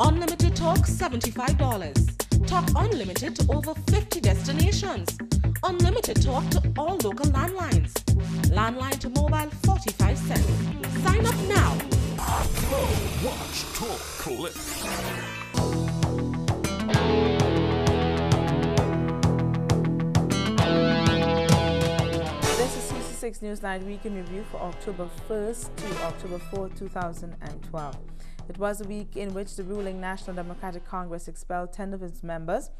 Unlimited talk $75. Talk unlimited to over 50 destinations. Unlimited talk to all local landlines. Landline to mobile 45 cents. Sign up now. Watch, talk, click. This is CC6 Newsnight Weekend Review for October 1st to October 4th, 2012. It was a week in which the ruling National Democratic Congress expelled 10 of its members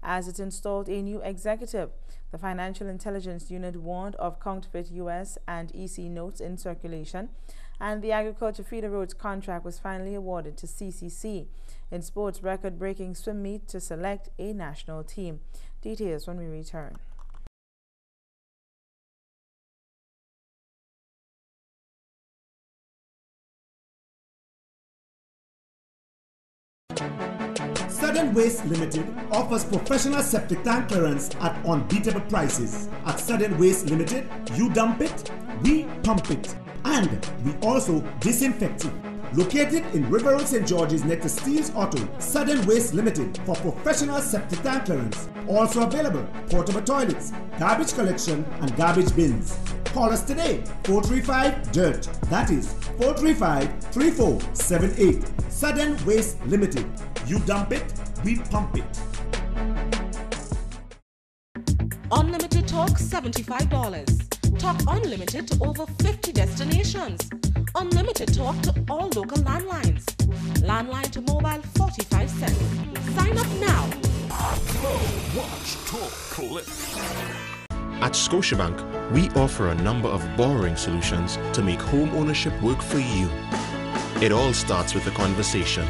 as it installed a new executive. The Financial Intelligence Unit warned of counterfeit U.S. and EC notes in circulation, and the Agriculture Feeder Roads contract was finally awarded to CCC. In sports, record-breaking swim meet to select a national team. Details when we return. Sudden Waste Limited offers professional septic tank clearance at unbeatable prices. At Sudden Waste Limited, you dump it, we pump it, and we also disinfect it. Located in River Road, St. George's next to Steve's Auto, Sudden Waste Limited for professional septic tank clearance. Also available, portable toilets, garbage collection, and garbage bins. Call us today, 435-DIRT. That is 435-3478. Sudden Waste Limited. You dump it, we pump it. Unlimited talk $75. Talk unlimited to over 50 destinations. Unlimited talk to all local landlines. Landline to mobile 45 cents. Sign up now. Watch, talk, click. At Scotiabank, we offer a number of borrowing solutions to make home ownership work for you. It all starts with a conversation.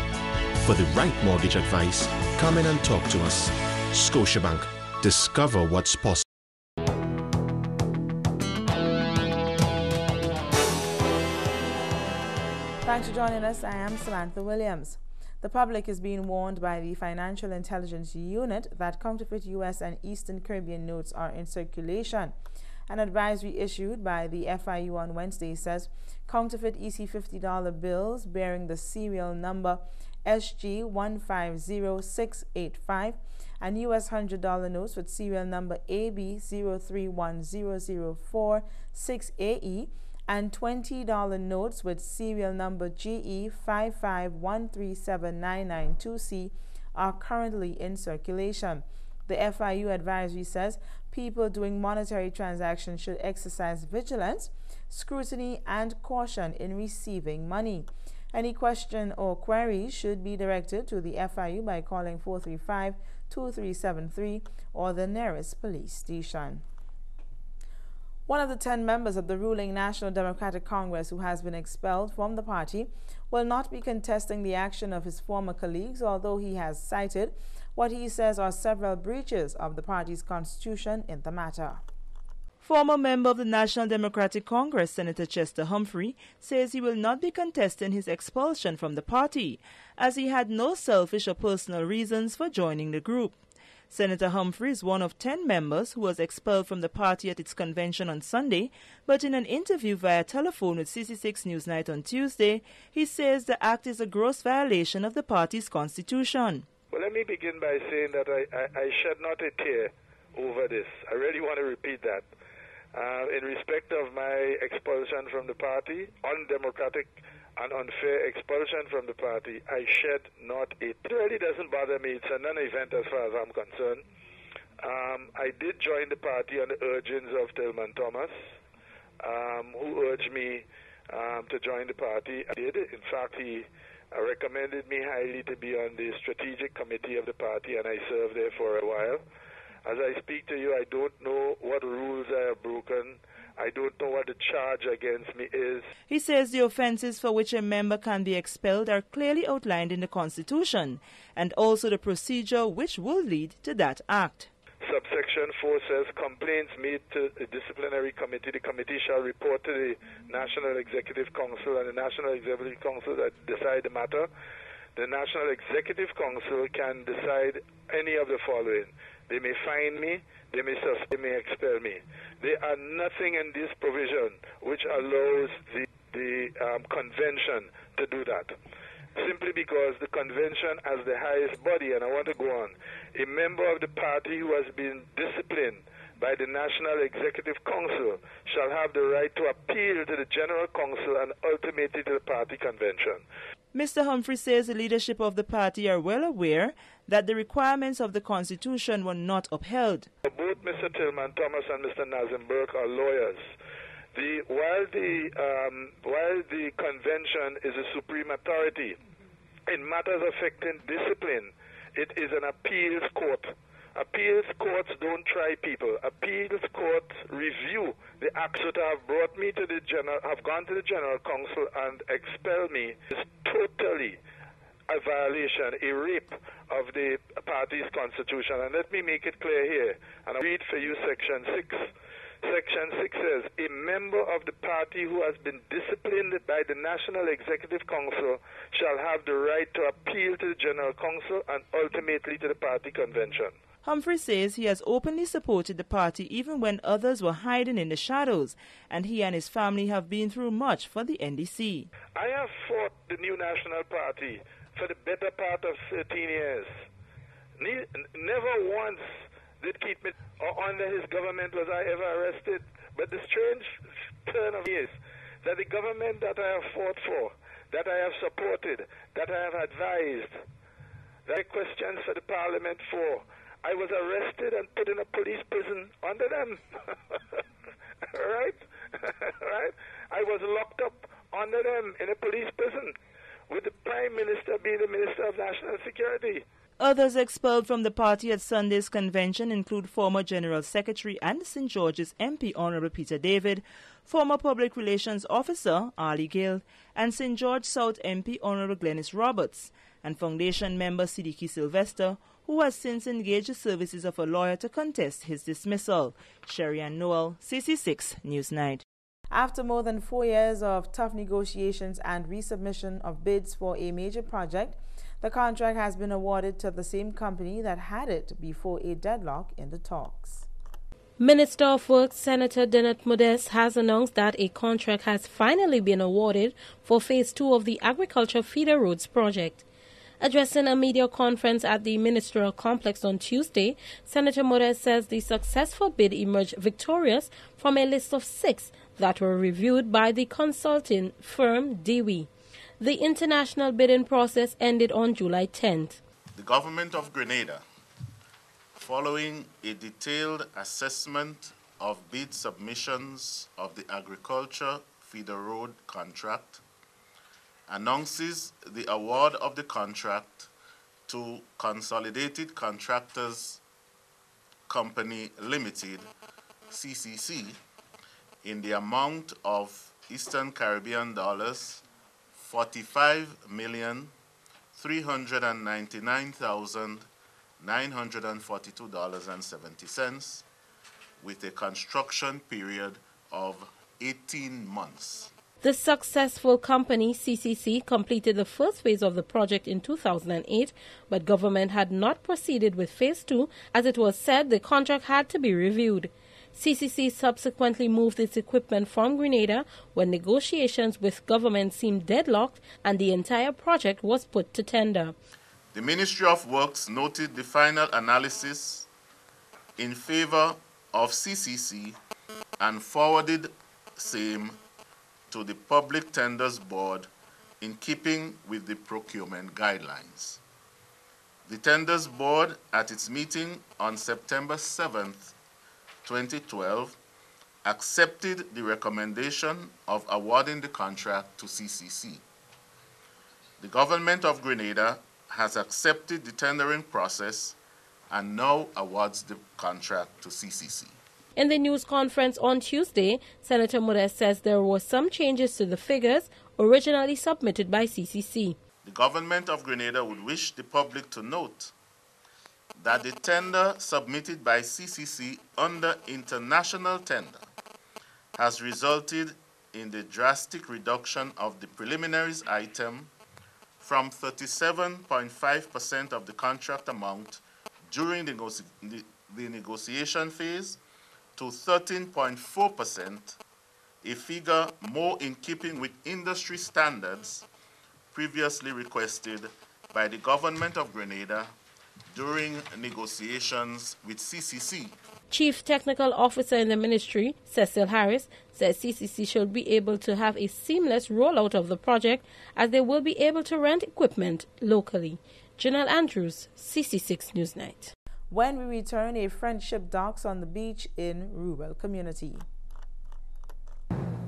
For the right mortgage advice, come in and talk to us. Scotiabank. Discover what's possible. Thanks for joining us. I am Samantha Williams. The public is being warned by the Financial Intelligence Unit that counterfeit U.S. and Eastern Caribbean notes are in circulation. An advisory issued by the FIU on Wednesday says counterfeit EC $50 bills bearing the serial number SG150685 and US $100 notes with serial number AB031004-6AE and $20 notes with serial number GE551379992C are currently in circulation. The FIU advisory says people doing monetary transactions should exercise vigilance, scrutiny, and caution in receiving money. Any question or queries should be directed to the FIU by calling 435-2373 or the nearest police station. One of the 10 members of the ruling National Democratic Congress who has been expelled from the party will not be contesting the action of his former colleagues, although he has cited what he says are several breaches of the party's constitution in the matter. Former member of the National Democratic Congress, Senator Chester Humphrey, says he will not be contesting his expulsion from the party, as he had no selfish or personal reasons for joining the group. Senator Humphrey is one of 10 members who was expelled from the party at its convention on Sunday, but in an interview via telephone with CC6 Newsnight on Tuesday, he says the act is a gross violation of the party's constitution. Well, let me begin by saying that I shed not a tear over this. I really want to repeat that. In respect of my expulsion from the party, undemocratic and unfair expulsion from the party, I shed not a tear. It really doesn't bother me. It's a non-event as far as I'm concerned. I did join the party on the urgings of Tillman Thomas, who urged me to join the party. I did. In fact, he recommended me highly to be on the strategic committee of the party, and I served there for a while. As I speak to you, I don't know what rules I have broken. I don't know what the charge against me is. He says the offences for which a member can be expelled are clearly outlined in the Constitution, and also the procedure which will lead to that act. Subsection 4 says, complaints made to the disciplinary committee. The committee shall report to the National Executive Council, and the National Executive Council that decide the matter. The National Executive Council can decide any of the following. They may fine me, they may suspend, they may expel me. There are nothing in this provision which allows the convention to do that. simply because the convention as the highest body, and I want to go on, a member of the party who has been disciplined by the National Executive Council shall have the right to appeal to the General Council and ultimately to the party convention. Mr. Humphrey says the leadership of the party are well aware that the requirements of the Constitution were not upheld. Both Mr. Tillman Thomas and Mr. Nazim Burke are lawyers. While the convention is a supreme authority in matters affecting discipline, it is an appeals court. Appeals courts don't try people. Appeals courts review the acts that have brought me to have gone to the General Council and expel me. It's totally a violation, a rape of the party's constitution. And let me make it clear here, and I'll read for you Section 6. Section 6 says, a member of the party who has been disciplined by the National Executive Council shall have the right to appeal to the General Council and ultimately to the party convention. Humphrey says he has openly supported the party even when others were hiding in the shadows, and he and his family have been through much for the NDC. I have fought the New National Party for the better part of 13 years. Never once did keep me, or under his government was I ever arrested. But the strange turn of it is that the government that I have fought for, that I have supported, that I have advised, that I questions for the parliament for, I was arrested and put in a police prison under them. Right? Right? I was locked up under them in a police prison, with the Prime Minister being the Minister of National Security. Others expelled from the party at Sunday's convention include former General Secretary and St. George's MP Honorable Peter David, former Public Relations Officer Ali Gill, and St. George South MP Honorable Glennis Roberts, and Foundation member Siddiqui Sylvester, who has since engaged the services of a lawyer to contest his dismissal. Sherry Ann Noel, CC6 Newsnight. After more than 4 years of tough negotiations and resubmission of bids for a major project, the contract has been awarded to the same company that had it before a deadlock in the talks. Minister of Works Senator Dinat Modest has announced that a contract has finally been awarded for Phase 2 of the Agriculture Feeder Roads project. Addressing a media conference at the ministerial complex on Tuesday, Senator Modest says the successful bid emerged victorious from a list of 6 that were reviewed by the consulting firm Dewey. The international bidding process ended on July 10th. The government of Grenada, following a detailed assessment of bid submissions of the Agriculture Feeder Road contract, announces the award of the contract to Consolidated Contractors Company Limited, CCC, in the amount of Eastern Caribbean dollars $45,399,942.70, with a construction period of 18 months. The successful company, CCC, completed the first phase of the project in 2008, but government had not proceeded with Phase 2 as it was said the contract had to be reviewed. CCC subsequently moved its equipment from Grenada when negotiations with government seemed deadlocked and the entire project was put to tender. The Ministry of Works noted the final analysis in favor of CCC and forwarded same to the Public Tenders Board in keeping with the procurement guidelines. The Tenders Board, at its meeting on September 7th, 2012, accepted the recommendation of awarding the contract to CCC. The government of Grenada has accepted the tendering process and now awards the contract to CCC. In the news conference on Tuesday, Senator Modest says there were some changes to the figures originally submitted by CCC. The government of Grenada would wish the public to note that the tender submitted by CCC under international tender has resulted in the drastic reduction of the preliminaries item from 37.5% of the contract amount during the negotiation phase to 13.4%, a figure more in keeping with industry standards previously requested by the government of Grenada during negotiations with CCC. Chief Technical Officer in the ministry, Cecil Harris, says CCC should be able to have a seamless rollout of the project as they will be able to rent equipment locally. Janelle Andrews, CC6 Newsnight. When we return, a friendship docks on the beach in rural community.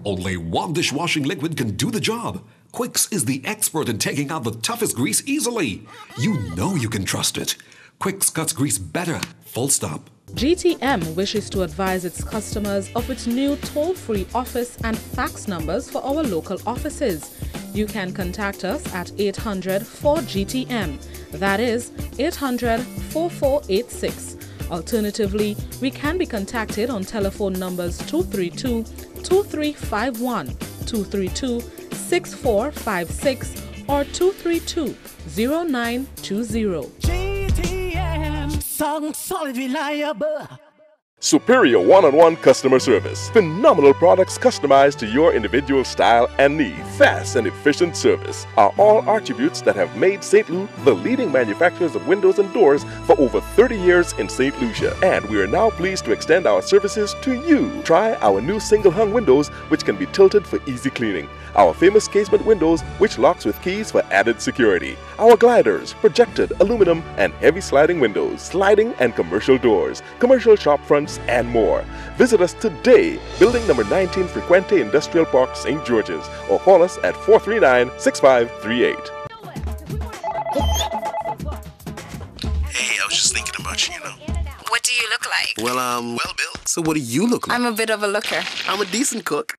Only one dishwashing liquid can do the job. Quicks is the expert in taking out the toughest grease easily. You know you can trust it. Quicks cuts grease better, full stop. GTM wishes to advise its customers of its new toll-free office and fax numbers for our local offices. You can contact us at 800-4GTM. That is 800-4486. Alternatively, we can be contacted on telephone numbers 232-2351, 232-6456, or 232-0920. Solid, reliable. Superior one-on-one customer service. Phenomenal products customized to your individual style and need. Fast and efficient service are all attributes that have made St. Lou the leading manufacturers of windows and doors for over 30 years in St. Lucia. And we are now pleased to extend our services to you. Try our new single-hung windows, which can be tilted for easy cleaning. Our famous casement windows, which locks with keys for added security. Our gliders, projected aluminum and heavy sliding windows, sliding and commercial doors, commercial shop fronts, and more. Visit us today, building number 19 Frequente Industrial Park, St. George's, or call us at 439-6538. Hey, I was just thinking about you, What do you look like? Well, Bill, so what do you look like? I'm a bit of a looker. I'm a decent cook.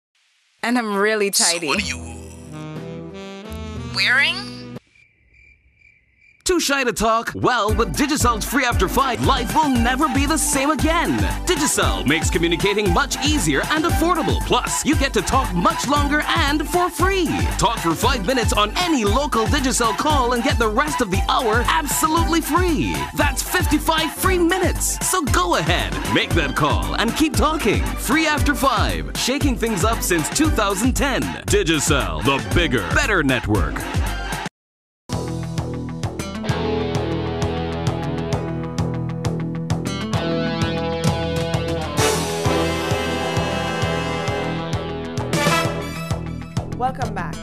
And I'm really tidy. So what are you wearing? Too shy to talk? Well, with Digicel's Free After 5, life will never be the same again. Digicel makes communicating much easier and affordable. Plus, you get to talk much longer and for free. Talk for 5 minutes on any local Digicel call and get the rest of the hour absolutely free. That's 55 free minutes. So go ahead, make that call and keep talking. Free After 5, shaking things up since 2010. Digicel, the bigger, better network. Welcome back.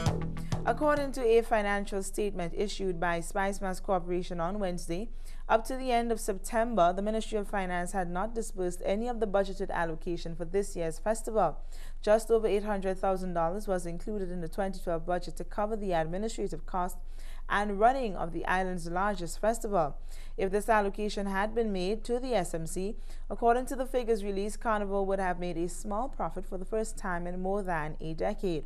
According to a financial statement issued by Spicemas Corporation on Wednesday, up to the end of September, the Ministry of Finance had not disbursed any of the budgeted allocation for this year's festival. Just over $800,000 was included in the 2012 budget to cover the administrative costs and running of the island's largest festival. If this allocation had been made to the SMC, according to the figures released, Carnival would have made a small profit for the first time in more than a decade.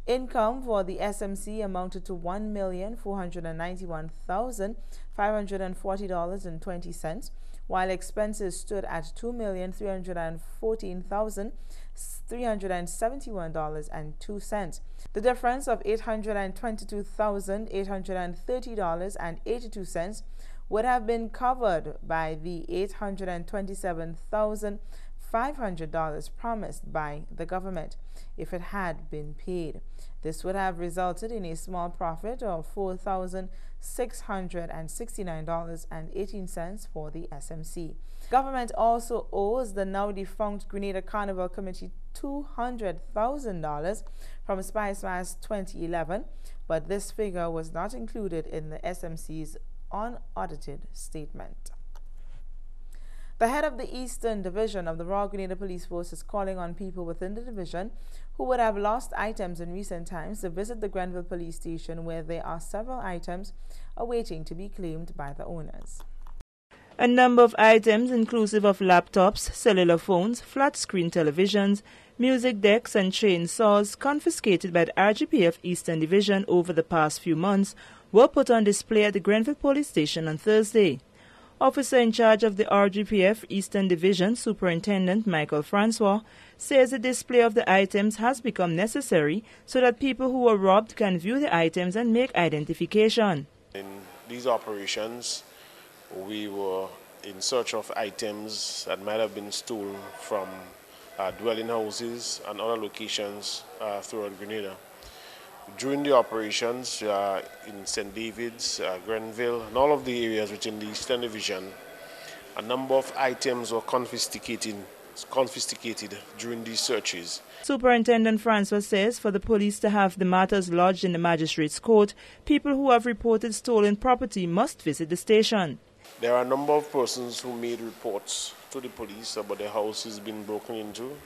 Income for the SMC amounted to $1,491,540.20, while expenses stood at $2,314,371.02. The difference of $822,830.82 would have been covered by the $827,500 promised by the government if it had been paid. This would have resulted in a small profit of $4,669.18 for the SMC. Government also owes the now defunct Grenada Carnival Committee $200,000 from Spicemas 2011, but this figure was not included in the SMC's unaudited statement. The head of the Eastern Division of the Royal Grenada Police Force is calling on people within the division who would have lost items in recent times to visit the Grenville Police Station, where there are several items awaiting to be claimed by the owners. A number of items, inclusive of laptops, cellular phones, flat-screen televisions, music decks and chainsaws confiscated by the RGPF Eastern Division over the past few months, were put on display at the Grenville Police Station on Thursday. Officer in charge of the RGPF Eastern Division, Superintendent Michael Francois, says the display of the items has become necessary so that people who were robbed can view the items and make identification. In these operations, we were in search of items that might have been stolen from dwelling houses and other locations throughout Grenada. During the operations in St. David's, Grenville, and all of the areas within the Eastern Division, a number of items were confiscated during these searches. Superintendent Francois says for the police to have the matters lodged in the magistrate's court, people who have reported stolen property must visit the station. There are a number of persons who made reports to the police about their houses being broken into,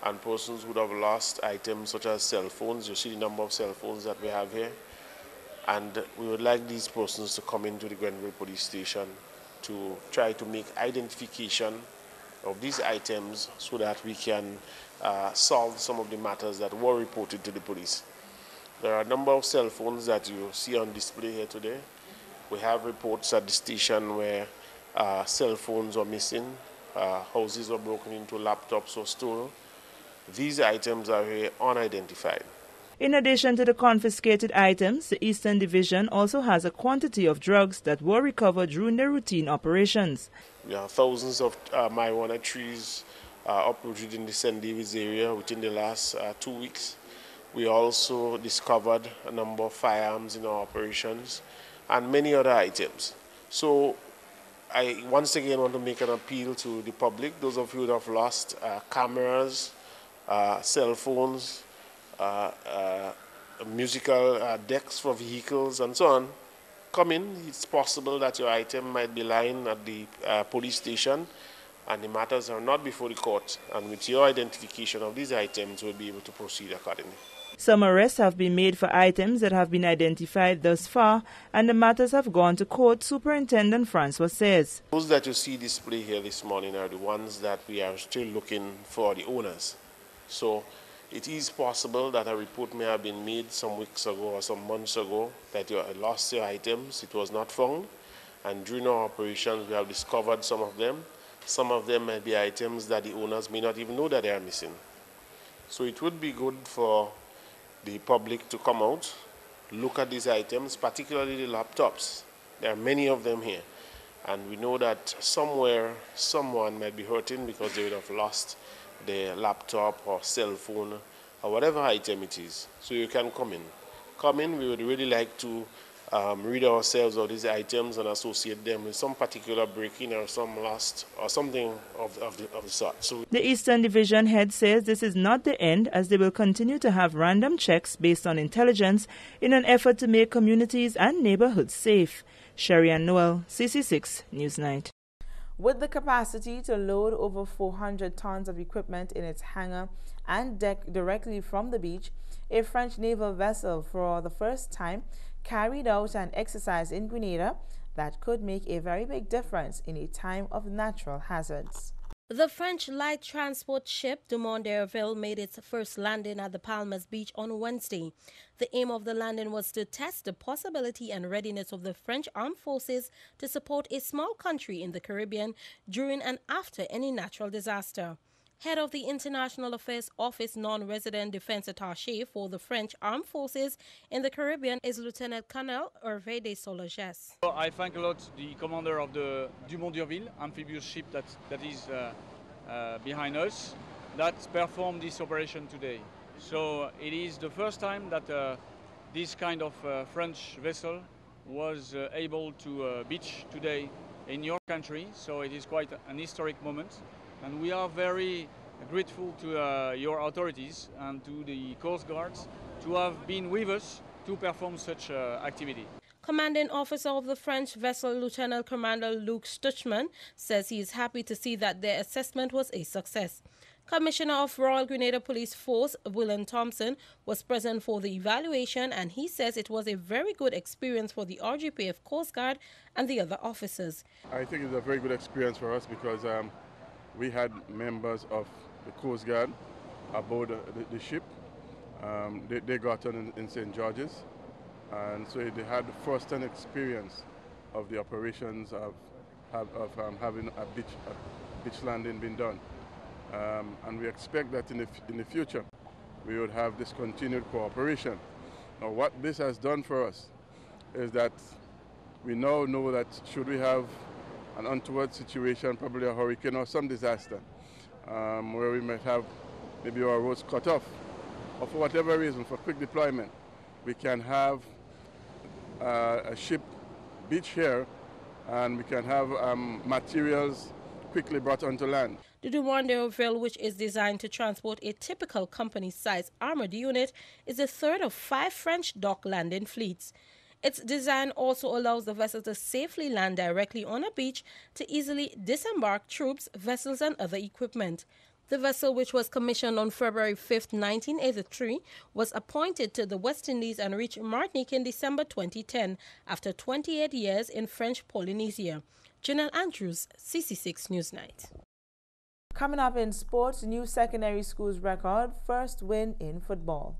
and persons who have lost items such as cell phones. You see the number of cell phones that we have here. And we would like these persons to come into the Grenville police station to try to make identification of these items so that we can solve some of the matters that were reported to the police. There are a number of cell phones that you see on display here today. We have reports at the station where cell phones are missing, houses are broken into, laptops were stolen. These items are here unidentified. In addition to the confiscated items, the Eastern Division also has a quantity of drugs that were recovered during their routine operations. We have thousands of marijuana trees uprooted in the St. David's area within the last 2 weeks. We also discovered a number of firearms in our operations and many other items. So I once again want to make an appeal to the public, those of you who have lost cameras, cell phones, musical decks for vehicles and so on. Come in. It's possible that your item might be lying at the police station and the matters are not before the court, and with your identification of these items we'll be able to proceed accordingly. Some arrests have been made for items that have been identified thus far, and the matters have gone to court, Superintendent Francois says. Those that you see displayed here this morning are the ones that we are still looking for the owners. So it is possible that a report may have been made some weeks ago or some months ago that you lost your items, it was not found, and during our operations we have discovered some of them. Some of them may be items that the owners may not even know that they are missing. So it would be good for the public to come out, look at these items, particularly the laptops. There are many of them here, and we know that somewhere someone might be hurting because they would have lost their laptop or cell phone or whatever item it is. So you can come in. Come in. We would really like to rid ourselves of these items and associate them with some particular break-in or some lost or something of the sort. So the Eastern Division head says this is not the end, as they will continue to have random checks based on intelligence in an effort to make communities and neighborhoods safe. Sherry Ann Noel, CC6 Newsnight. With the capacity to load over 400 tons of equipment in its hangar and deck directly from the beach, a French naval vessel for the first time carried out an exercise in Grenada that could make a very big difference in a time of natural hazards. The French light transport ship Dumont d'Urville made its first landing at the Palmas beach on Wednesday. The aim of the landing was to test the possibility and readiness of the French armed forces to support a small country in the Caribbean during and after any natural disaster. Head of the International Affairs Office non-resident defense attaché for the French Armed Forces in the Caribbean is Lieutenant Colonel Hervé de Solages. I thank a lot the commander of the Dumont d'Urville amphibious ship that is behind us that performed this operation today. So it is the first time that this kind of French vessel was able to beach today in your country. So it is quite an historic moment. And we are very grateful to your authorities and to the Coast Guards to have been with us to perform such activity. Commanding officer of the French vessel, Lieutenant Commander Luc Stuchman, says he is happy to see that their assessment was a success. Commissioner of Royal Grenada Police Force, William Thompson, was present for the evaluation, and he says it was a very good experience for the RGPF Coast Guard and the other officers. I think it was a very good experience for us because we had members of the Coast Guard aboard the ship. They got on in St. George's, and so they had the first-hand experience of the operations of having a beach landing being done. And we expect that in the future we would have this continued cooperation. Now, what this has done for us is that we now know that should we have an untoward situation, probably a hurricane or some disaster, where we might have maybe our roads cut off, or for whatever reason, for quick deployment, we can have a ship beach here, and we can have materials quickly brought onto land. The Dumont d'Urville, which is designed to transport a typical company-sized armored unit, is the third of 5 French dock landing fleets. Its design also allows the vessel to safely land directly on a beach to easily disembark troops, vessels and other equipment. The vessel, which was commissioned on February 5, 1983, was appointed to the West Indies and reached Martinique in December 2010 after 28 years in French Polynesia. Janelle Andrews, CC6 Newsnight. Coming up in sports, new secondary schools record first win in football.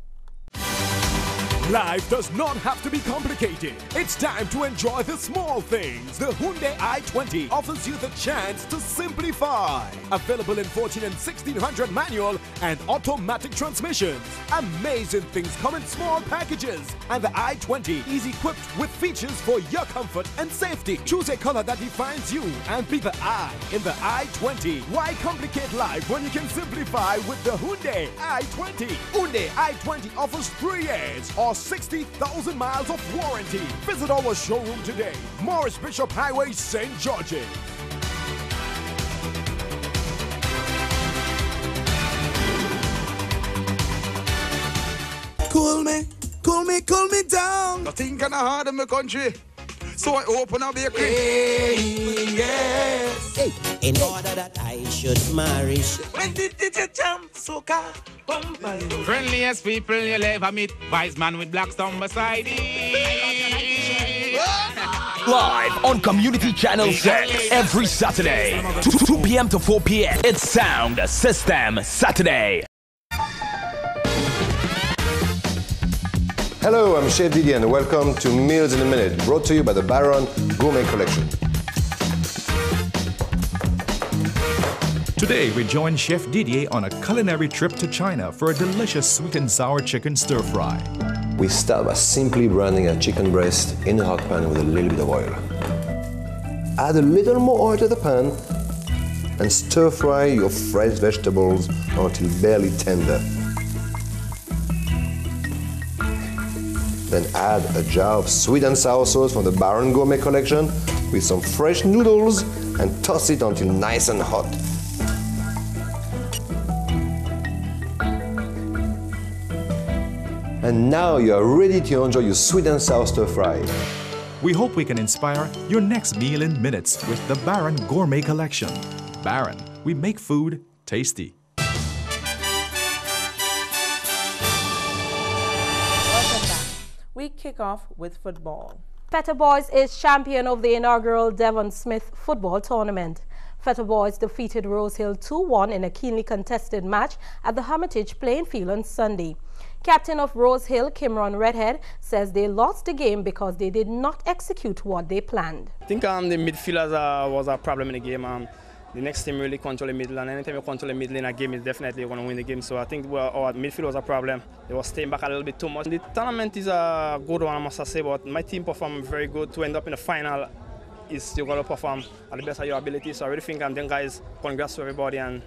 Life does not have to be complicated. It's time to enjoy the small things. The Hyundai i20 offers you the chance to simplify. Available in 14 and 1600 manual and automatic transmissions. Amazing things come in small packages. And the i20 is equipped with features for your comfort and safety. Choose a color that defines you and be the I in the i20. Why complicate life when you can simplify with the Hyundai i20? Hyundai i20 offers 3 years or 60,000 miles of warranty. Visit our showroom today, Morris Bishop Highway, St. George's. Cool me down. Nothing kind of hard in my country, so I open a bakery. Hey, yes. Hey, in order that I should marry. When did you jump, soca? Friendliest people you'll ever meet. Wise man with black thumb beside him. Live on Community Channel 6 every Saturday, 2 p.m. to 4 p.m. It's Sound System Saturday. Hello, I'm Chef Didier and welcome to Meals in a Minute, brought to you by the Baron Gourmet Collection. Today, we join Chef Didier on a culinary trip to China for a delicious sweet and sour chicken stir-fry. We start by simply branding a chicken breast in a hot pan with a little bit of oil. Add a little more oil to the pan and stir-fry your fresh vegetables until barely tender. Then add a jar of sweet and sour sauce from the Baron Gourmet Collection with some fresh noodles and toss it until nice and hot. And now you are ready to enjoy your sweet and sour stir fry. We hope we can inspire your next meal in minutes with the Baron Gourmet Collection. Baron, we make food tasty. We kick off with football. Feta Boys is champion of the inaugural Devon Smith football tournament. Feta Boys defeated Rose Hill 2-1 in a keenly contested match at the Hermitage playing field on Sunday. Captain of Rose Hill, Kimron Redhead, says they lost the game because they did not execute what they planned. I think the midfielders was a problem in the game. The next team really control the middle, and anytime you control the middle in a game, is definitely going to win the game. So I think our midfield was a problem. They were staying back a little bit too much. The tournament is a good one, I must say, but my team performed very good. To end up in the final is you're going to perform at the best of your ability. So I really think them guys, congrats to everybody and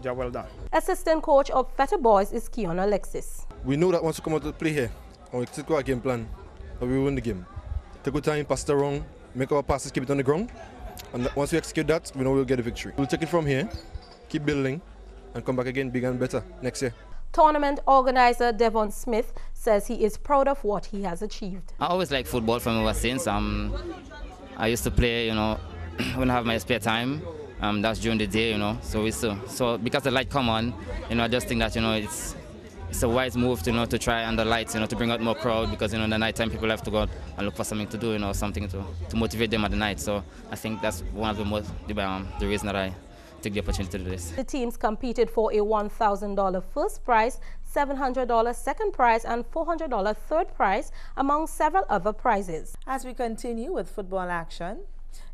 job well done. Assistant coach of Feta Boys is Keon Alexis. We know that once we come out to play here, and we take our game plan, and we win the game. Take our time, pass it around, make our passes, keep it on the ground. And once we execute that, we know we'll get a victory. We'll take it from here, keep building, and come back again bigger and better next year. Tournament organizer Devon Smith says he is proud of what he has achieved. I always like football from ever since. I used to play, when I have my spare time. That's during the day, So because the light come on, I just think that, it's a wise move, to try under lights, to bring out more crowd, because, in the night time people have to go out and look for something to do, something to motivate them at the night. So I think that's one of the reason that I take the opportunity to do this. The teams competed for a $1,000 first prize, $700 second prize, and $400 third prize, among several other prizes. As we continue with football action,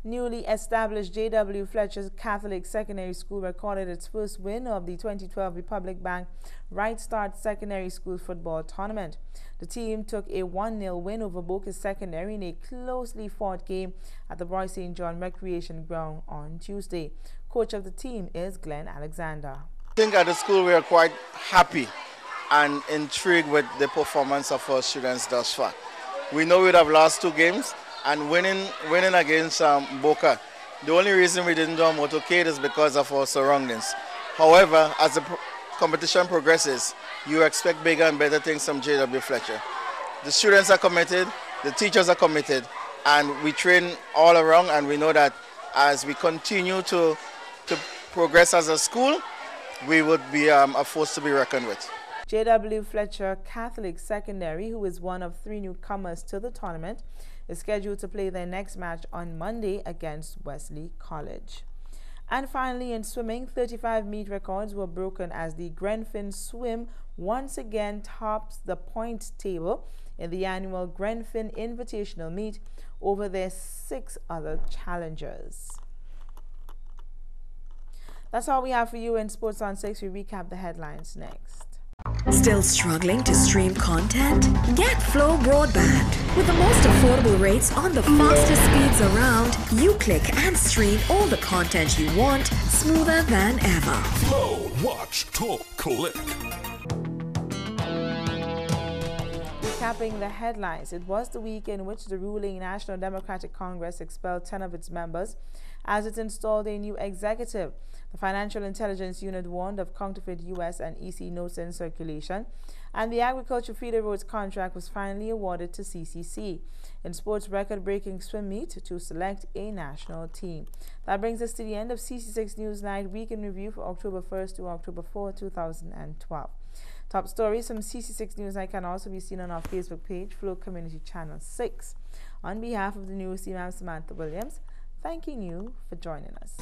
newly established J.W. Fletcher's Catholic Secondary School recorded its first win of the 2012 Republic Bank Right Start Secondary School Football Tournament. The team took a 1-0 win over Bocas Secondary in a closely fought game at the Roy St. John Recreation Ground on Tuesday. Coach of the team is Glenn Alexander. I think at the school we are quite happy and intrigued with the performance of our students thus far. We know we'd have lost 2 games, and winning against Boca, the only reason we didn't do a motorcade is because of our surroundings. However, as the competition progresses, you expect bigger and better things from J.W. Fletcher. The students are committed, the teachers are committed, and we train all around, and we know that as we continue to progress as a school, we would be a force to be reckoned with. J.W. Fletcher Catholic Secondary, who is one of 3 newcomers to the tournament, is scheduled to play their next match on Monday against Wesley College. And finally, in swimming, 35 meet records were broken as the Grenfin Swim once again tops the point table in the annual Grenfin Invitational Meet over their 6 other challengers. That's all we have for you in Sports on 6. We recap the headlines next. Still struggling to stream content? Get Flow Broadband. With the most affordable rates on the fastest speeds around, you click and stream all the content you want smoother than ever. Flow, watch, talk, click. Recapping the headlines, it was the week in which the ruling National Democratic Congress expelled 10 of its members as it installed a new executive. The Financial Intelligence Unit warned of counterfeit U.S. and EC notes in circulation, and the Agriculture Feeder Roads contract was finally awarded to CCC. In sports, record-breaking swim meet to select a national team. That brings us to the end of CC6 Newsnight Week in Review for October 1st to October 4, 2012. Top stories from CC6 Newsnight can also be seen on our Facebook page, Flow Community Channel 6. On behalf of the news team, I'm Samantha Williams, thanking you for joining us.